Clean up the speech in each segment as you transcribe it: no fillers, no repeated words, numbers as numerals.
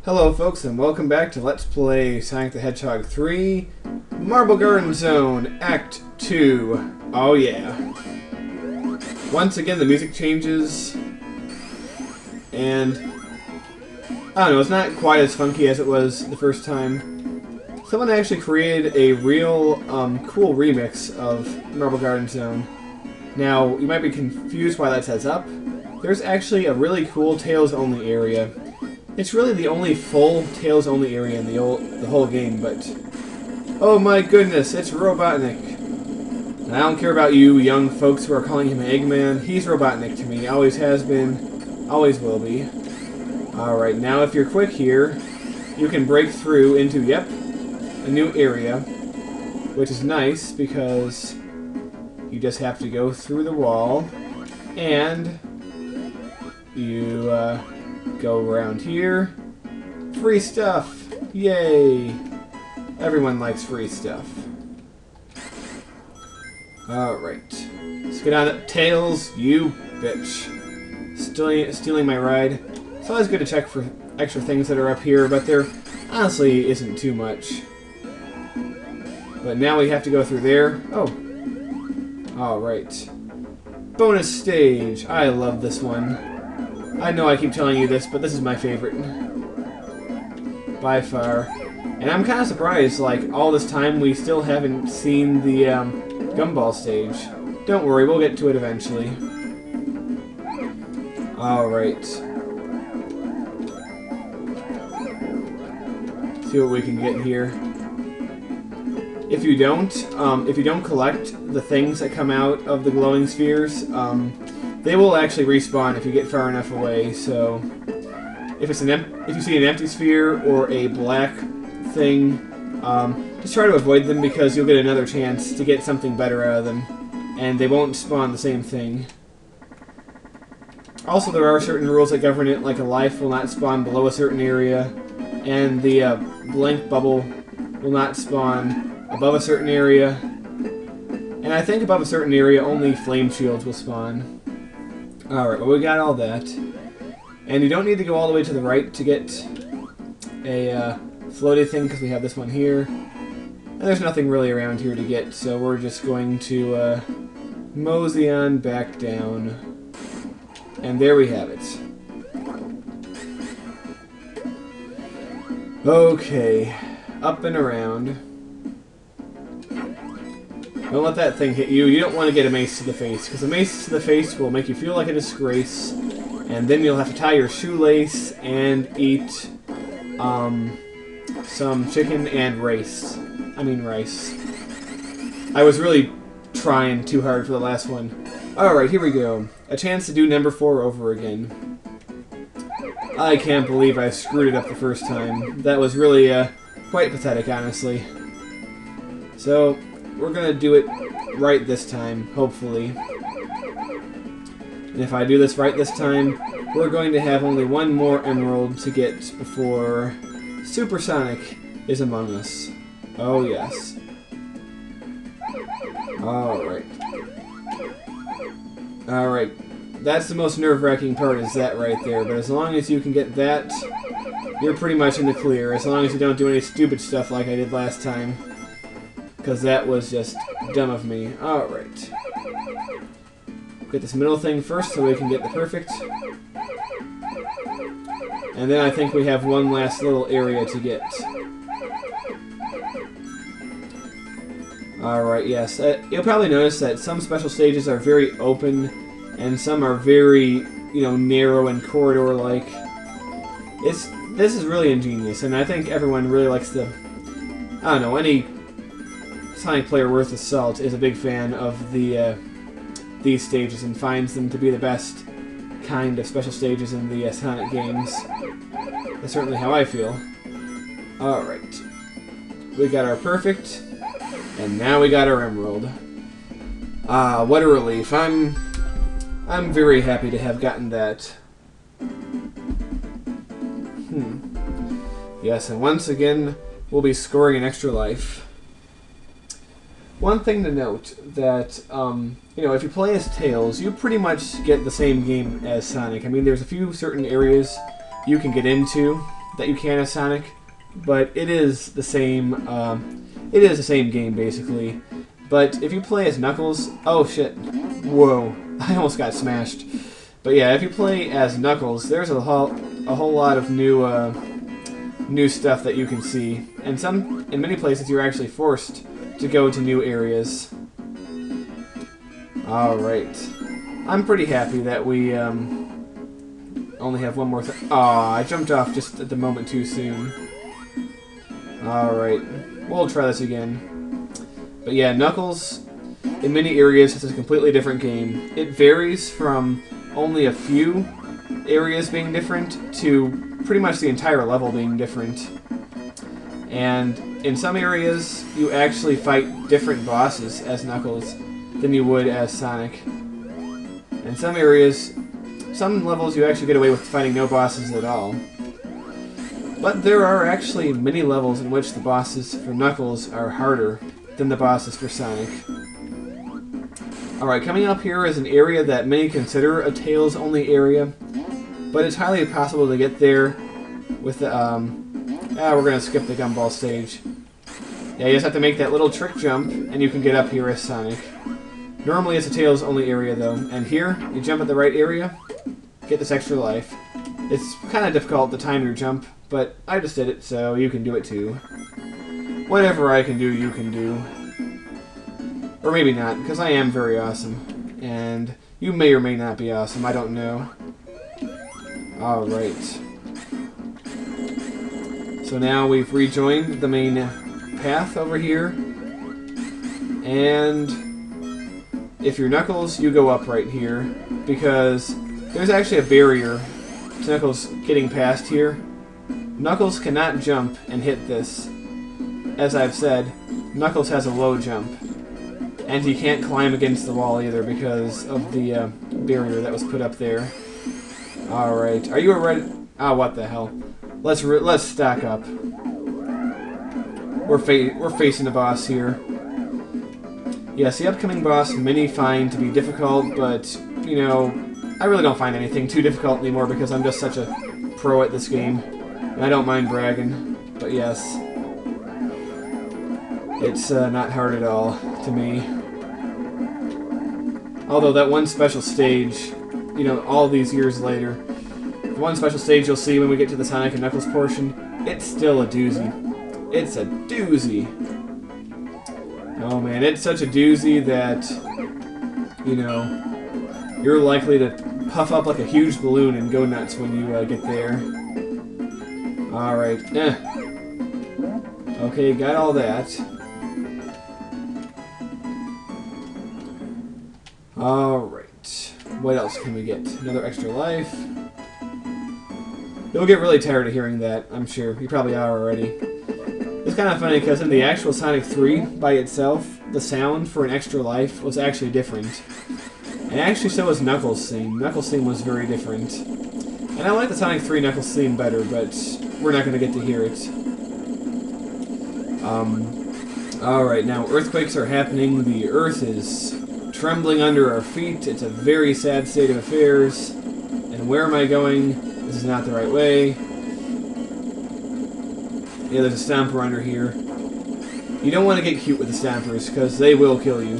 Hello folks, and welcome back to Let's Play Sonic the Hedgehog 3 Marble Garden Zone Act 2. Oh yeah. Once again the music changes, and I don't know, it's not quite as funky as it was the first time. Someone actually created a real cool remix of Marble Garden Zone. Now, you might be confused why that says up. There's actually a really cool Tails only area. It's really the only full Tails only area in the whole game, but oh my goodness, it's Robotnik. And I don't care about you young folks who are calling him Eggman. He's Robotnik to me. Always has been, always will be. Alright, now if you're quick here, you can break through into, yep, a new area, which is nice because you just have to go through the wall, and you go around here. Free stuff! Yay! Everyone likes free stuff. Alright. Let's get on it. Tails, you bitch. Stealing my ride. It's always good to check for extra things that are up here, but there honestly isn't too much. But now we have to go through there. Oh. Alright. Bonus stage. I love this one. I know I keep telling you this, but this is my favorite. By far. And I'm kind of surprised, like, all this time we still haven't seen the Gumball stage. Don't worry, we'll get to it eventually. Alright. See what we can get here. If you don't collect the things that come out of the glowing spheres, they will actually respawn if you get far enough away. So, if you see an empty sphere or a black thing, just try to avoid them because you'll get another chance to get something better out of them, and they won't spawn the same thing. Also, there are certain rules that govern it, like a life will not spawn below a certain area, and the blank bubble will not spawn above a certain area, and I think above a certain area only flame shields will spawn. Alright, well we got all that. And you don't need to go all the way to the right to get a floaty thing, because we have this one here. And there's nothing really around here to get, so we're just going to mosey on back down. And there we have it. Okay, up and around. Don't let that thing hit you. You don't want to get a mace to the face, because a mace to the face will make you feel like a disgrace, and then you'll have to tie your shoelace and eat some chicken and rice. I was really trying too hard for the last one. Alright, here we go. A chance to do number 4 over again. I can't believe I screwed it up the first time. That was really quite pathetic, honestly. So, we're going to do it right this time, hopefully. And if I do this right this time, we're going to have only one more emerald to get before Supersonic is among us. Oh, yes. Alright. Alright. That's the most nerve-wracking part, is that right there. But as long as you can get that, you're pretty much in the clear. As long as you don't do any stupid stuff like I did last time. Because that was just dumb of me. Alright. Get this middle thing first so we can get the perfect. And then I think we have one last little area to get. Alright, yes. You'll probably notice that some special stages are very open, and some are very, narrow and corridor-like. This is really ingenious, and I think everyone really likes the... I don't know, any Sonic player worth his salt is a big fan of these stages and finds them to be the best kind of special stages in the Sonic games. That's certainly how I feel. Alright. We got our perfect, and now we got our emerald. Ah, what a relief. I'm very happy to have gotten that. Yes, and once again, we'll be scoring an extra life. One thing to note, that, if you play as Tails, you pretty much get the same game as Sonic. I mean, there's a few certain areas you can get into, that you can as Sonic, but it is the same. It is the same game basically. But if you play as Knuckles, oh shit, whoa, I almost got smashed. But yeah, if you play as Knuckles, there's a whole lot of new stuff that you can see, and in many places you're actually forced to go to new areas. All right, I'm pretty happy that we only have one more thing. Aw, I jumped off just at the moment too soon. All right, we'll try this again. But yeah, Knuckles in many areas has a completely different game. It varies from only a few areas being different to pretty much the entire level being different. And in some areas, you actually fight different bosses as Knuckles than you would as Sonic. In some areas, some levels you actually get away with fighting no bosses at all. But there are actually many levels in which the bosses for Knuckles are harder than the bosses for Sonic. Alright, coming up here is an area that many consider a Tails-only area, but it's highly possible to get there with the, we're gonna skip the gumball stage. Yeah, you just have to make that little trick jump, and you can get up here as Sonic. Normally it's a Tails-only area, though, and here, you jump at the right area, get this extra life. It's kind of difficult to time your jump, but I just did it, so you can do it too. Whatever I can do, you can do. Or maybe not, because I am very awesome. And you may or may not be awesome, I don't know. Alright. So now we've rejoined the main path over here. And if you're Knuckles, you go up right here, because there's actually a barrier to Knuckles getting past here. Knuckles cannot jump and hit this. As I've said, Knuckles has a low jump. And he can't climb against the wall either because of the barrier that was put up there. Alright, are you ready? Ah, what the hell. Let's stack up. We're facing the boss here. Yes, the upcoming boss many find to be difficult, but, you know, I really don't find anything too difficult anymore because I'm just such a pro at this game. And I don't mind bragging, but yes. It's not hard at all to me. Although that one special stage, you know, all these years later, the one special stage you'll see when we get to the Sonic and Knuckles portion, it's still a doozy. It's a doozy. Oh man, it's such a doozy that, you know, you're likely to puff up like a huge balloon and go nuts when you get there. Alright, Okay, got all that. Alright, what else can we get? Another extra life. You'll get really tired of hearing that, I'm sure. You probably are already. It's kind of funny because in the actual Sonic 3 by itself, the sound for an extra life was actually different. And actually so was Knuckles' theme. Knuckles' theme was very different. And I like the Sonic 3 Knuckles theme better, but we're not going to get to hear it. Alright, now earthquakes are happening. The earth is trembling under our feet. It's a very sad state of affairs. And where am I going? This is not the right way. Yeah, there's a stomper under here. You don't want to get cute with the stompers, because they will kill you.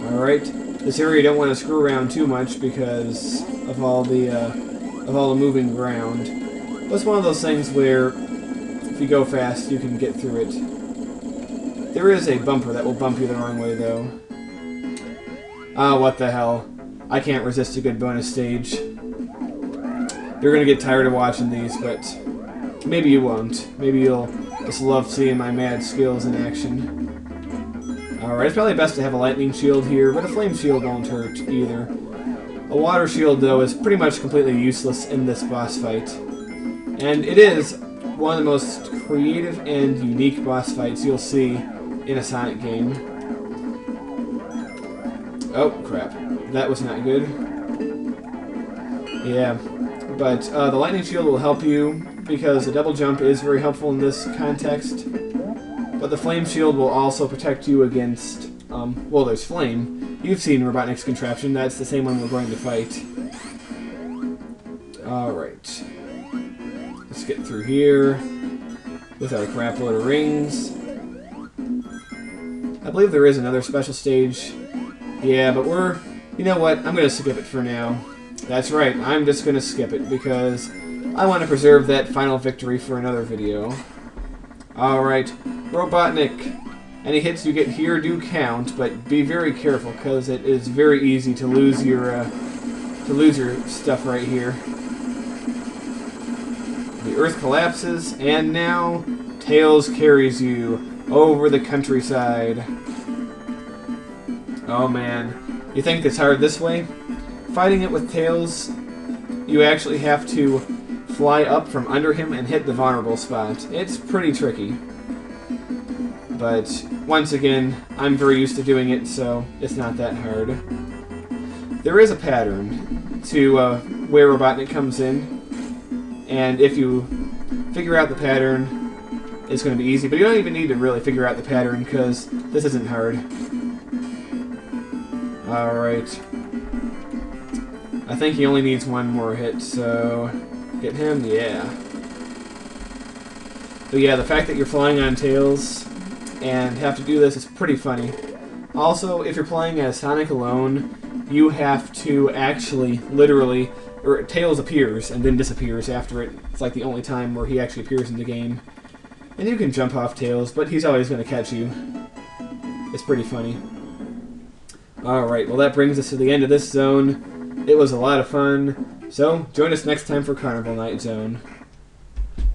Alright. This area you don't want to screw around too much because of all the moving ground. But it's one of those things where if you go fast, you can get through it. There is a bumper that will bump you the wrong way, though. Ah, what the hell. I can't resist a good bonus stage. You're going to get tired of watching these, but maybe you won't. Maybe you'll just love seeing my mad skills in action. Alright, it's probably best to have a lightning shield here, but a flame shield won't hurt either. A water shield, though, is pretty much completely useless in this boss fight. And it is one of the most creative and unique boss fights you'll see in a Sonic game. Oh, crap. That was not good. Yeah, but the lightning shield will help you because the double jump is very helpful in this context. But the flame shield will also protect you against, well, there's flame. You've seen Robotnik's contraption. That's the same one we're going to fight. Alright. Let's just get through here with our crap load of rings. I believe there is another special stage. Yeah, but we're... You know what? I'm going to skip it for now. That's right, I'm just going to skip it because I want to preserve that final victory for another video. Alright, Robotnik. Any hits you get here do count, but be very careful because it is very easy to lose your stuff right here. The earth collapses, and now Tails carries you over the countryside. Oh man, you think it's hard this way? Fighting it with Tails, you actually have to fly up from under him and hit the vulnerable spot. It's pretty tricky. But once again, I'm very used to doing it, so it's not that hard. There is a pattern to where Robotnik comes in, and if you figure out the pattern, it's going to be easy. But you don't even need to really figure out the pattern, because this isn't hard. Alright. I think he only needs one more hit, so... Get him? Yeah. But yeah, the fact that you're flying on Tails and have to do this is pretty funny. Also, if you're playing as Sonic alone, you have to actually, literally, or Tails appears and then disappears after it. It's like the only time where he actually appears in the game. And you can jump off Tails, but he's always going to catch you. It's pretty funny. Alright, well that brings us to the end of this zone. It was a lot of fun, so join us next time for Carnival Night Zone.